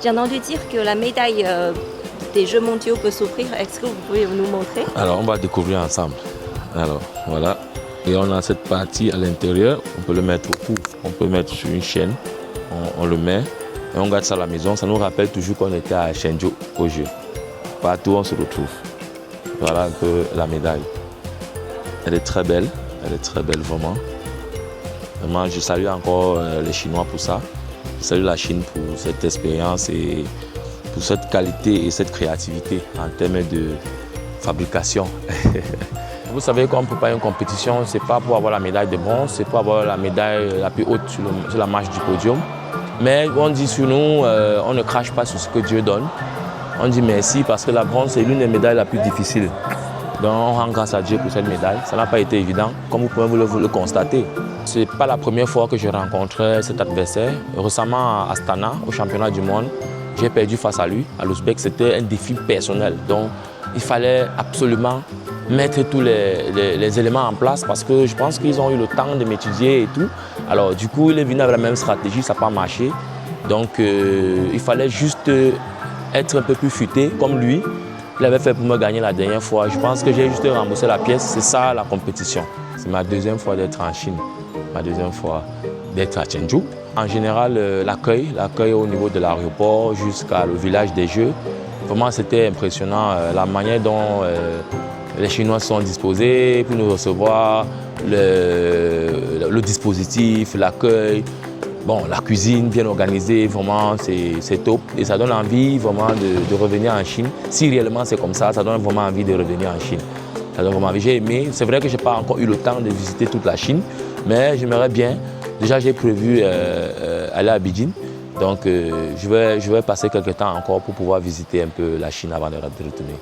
J'ai entendu dire que la médaille des Jeux mondiaux peut s'offrir. Est-ce que vous pouvez nous montrer? Alors, on va découvrir ensemble. Alors, voilà. Et on a cette partie à l'intérieur. On peut le mettre au cou. On peut le mettre sur une chaîne. On le met et on garde ça à la maison. Ça nous rappelle toujours qu'on était à Shenzhou au jeu. Partout, on se retrouve. Voilà un peu la médaille. Elle est très belle. Elle est très belle, vraiment. Vraiment, je salue encore les Chinois pour ça. Je salue la Chine pour cette expérience et pour cette qualité et cette créativité en termes de fabrication. Vous savez, quand on prépare une compétition, ce n'est pas pour avoir la médaille de bronze, c'est pour avoir la médaille la plus haute sur la marche du podium. Mais on dit sur nous, on ne crache pas sur ce que Dieu donne. On dit merci parce que la bronze, c'est l'une des médailles la plus difficiles. Donc on rend grâce à Dieu pour cette médaille. Ça n'a pas été évident, comme vous pouvez le constater. Ce n'est pas la première fois que je rencontrais cet adversaire. Récemment à Astana, au championnat du monde, j'ai perdu face à lui, à l'Ouzbek. C'était un défi personnel. Donc il fallait absolument mettre tous les éléments en place parce que je pense qu'ils ont eu le temps de m'étudier et tout. Alors du coup, il est venu avec la même stratégie, ça n'a pas marché. Donc il fallait juste être un peu plus futé comme lui. Il avait fait pour me gagner la dernière fois. Je pense que j'ai juste remboursé la pièce. C'est ça la compétition. C'est ma deuxième fois d'être en Chine, ma deuxième fois d'être à Shenzhou. En général, l'accueil au niveau de l'aéroport jusqu'au village des Jeux, vraiment c'était impressionnant. La manière dont les Chinois sont disposés pour nous recevoir, le dispositif, l'accueil. Bon, la cuisine bien organisée, vraiment, c'est top. Et ça donne envie vraiment de revenir en Chine. Si réellement c'est comme ça donne vraiment envie de revenir en Chine. Ça donne vraiment envie. J'ai aimé. C'est vrai que je n'ai pas encore eu le temps de visiter toute la Chine, mais j'aimerais bien. Déjà, j'ai prévu aller à Beijing. Donc, je vais passer quelques temps encore pour pouvoir visiter un peu la Chine avant de retourner.